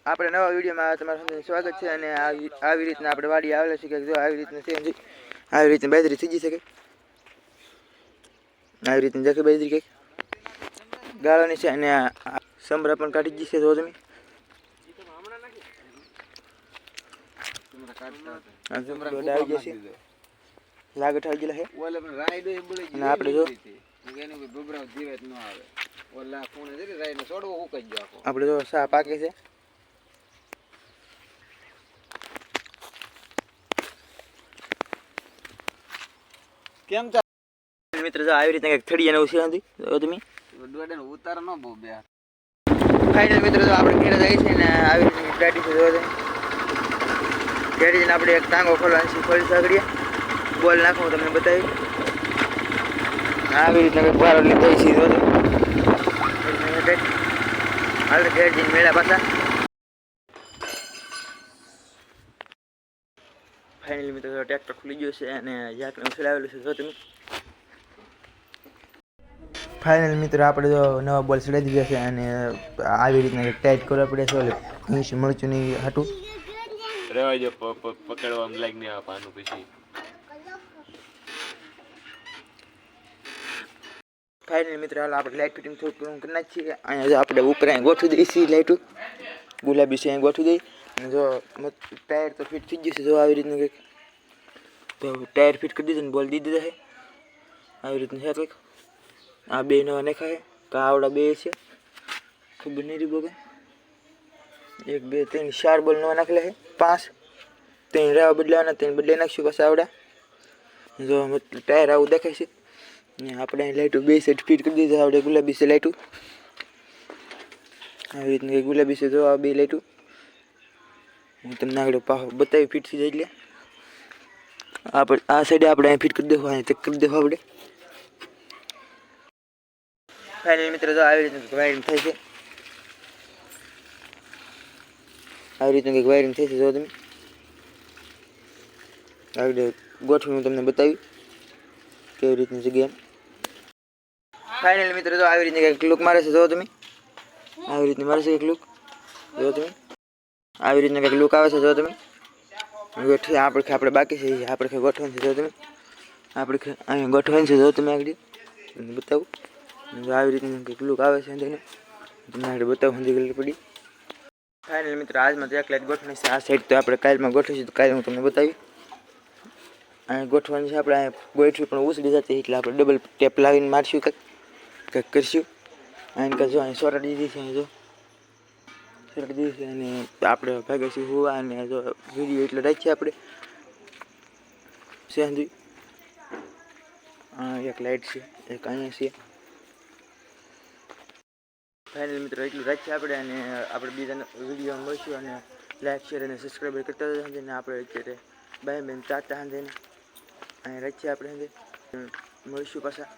આપણે નવા વિડીયોમાં તમારું સ્વાગત છે અને આવી રીતના આપણે વાડી આવેલા છે કે જો આવી રીતના છે આવી રીતના બાજરી થઈ શકે આવી રીતના દેખે બાજરી કંઈક ગાળાની છે અને સંભરા પણ કાઢી જશે જો તમે આવી જશે લાગત આવી ગયેલા છે અને આપણે જો આપણે જો સા પાકે છે કેમ ચાલે મિત્ર જો આવી રીતે કંઈક થડી અને ઉછી હતી જો તમે ઉતાર ન બહુ બે ફાઇનલ મિત્ર જો આપણે ઘરે જાય છે ને આવી રીતે ગાડી છે જો તમે ઘરે જઈને આપણે એક ટાંગો ખોલવાનો છે ખોલી સગડીએ બોલ નાખું તમને બતાવી આવી રીતના કંઈક બાર લીધો છે જો તમે હાલ ઘેર જઈને મેળા પાછા ફાઇનલી મિત્રો ટ્રેક્ટર ખુલી ગયું છે અને ઝાકને ઉછળાવેલું છે જો તમે ફાઇનલ મિત્રો આપણે જો નવા બોલ ચડાવી દીધા છે અને આવી રીતના ટાઈટ કરવા પડે છે ઘીસ મરચું નહીં હાટું રેવા જો પકડવામાં લાગ નહીં આપવાનું પછી ફાઇનલ મિત્રો હાલ આપણે લાઇટ ફિટિંગ થોડું કરી નાખીએ અહીંયા જો આપણે ઉપર ગોઠવી દઈશું લાઇટું ગુલાબી છે ગોઠવી દઈ અને જો ટાયર તો ફિટ થઈ જશે જો આવી રીતનું કંઈક તો ટાયર ફિટ કરી દીધું ને બોલ દીધી છે આવી રીતનું છે કંઈક આ બે નવા નાખાય તો આવડા બે છે ખબર નહીં રહી બોગે 1 2 3 4 બોલ નવા નાખેલા છે 5 3 રેવા બદલાવાના 3 બદલાઈ નાખશું પછી આવડા જો ટાયર આવું દેખાય છે ને આપણે લાઈટો બે સાઈડ ફિટ કરી દીધા આપણે ગુલાબી છે લાઈટો આવી રીતની ગુલાબી છે જો આ બે લાઈટો હું તમને આગળ બતાવી ફિટ થઈ જાય એટલે આપણે આ સાઈડે આપણે અહીં ફિટ કરી દેવું અહીં ચેક કરી દેવું આપણે ફાઇનલ મિત્રો જો આવી રીતનું વાયરિંગ થાય છે આવી રીતનું કંઈક વાયરિંગ થાય છે જો તમે આગળ ગોઠવી હું તમને બતાવી કેવી રીતની જગ્યા ફાઇનલ મિત્રો જો આવી રીતની કંઈક લુક મારે છે જો તમે આવી રીતની મારે છે એક લુક જો તમે આવી રીતના કંઈક લુક આવે છે જો તમે આપણે બાકી છે આપણે ગોઠવવાનું છે જો તમે આપણે અહીંયા ગોઠવવાનું છે જો તમે આગળ બતાવું આવી રીતનું કંઈક લુક આવે છે તેને તમને આગળ બતાવું સમજી પડી ફાઇનલ મિત્રો આજમાં તો એક લાઈટ ગોઠવણી છે આ સાઈડ તો આપણે કાલમાં ગોઠવીશું તો કાલે હું તમને બતાવી અહીંયા ગોઠવવાની છે આપણે અહીંયા ગોઠવી પણ ઉછળી જતી એટલે આપણે ડબલ ટેપ લાવીને મારશું કંઈક કરશું અહીં જો અહીં સોરાડી દીધી છે જો સોરાડી દીધી છે અને આપણે ભાગે છે હોવા અને જો વિડીયો એટલે રાખીએ આપણે સેંધી એક લાઇટ છે એક અહીંયા છે ફાઇનલ મિત્રો એટલું રાખીએ આપણે અને આપણે બીજા વિડીયો મળશું અને લાઈક શેર અને સબસ્ક્રાઈબ કરતા જઈએ અને આપણે અત્યારે બાય બેન ચાટા હાંધે અહીં રાખીએ આપણે મળીશું પાછા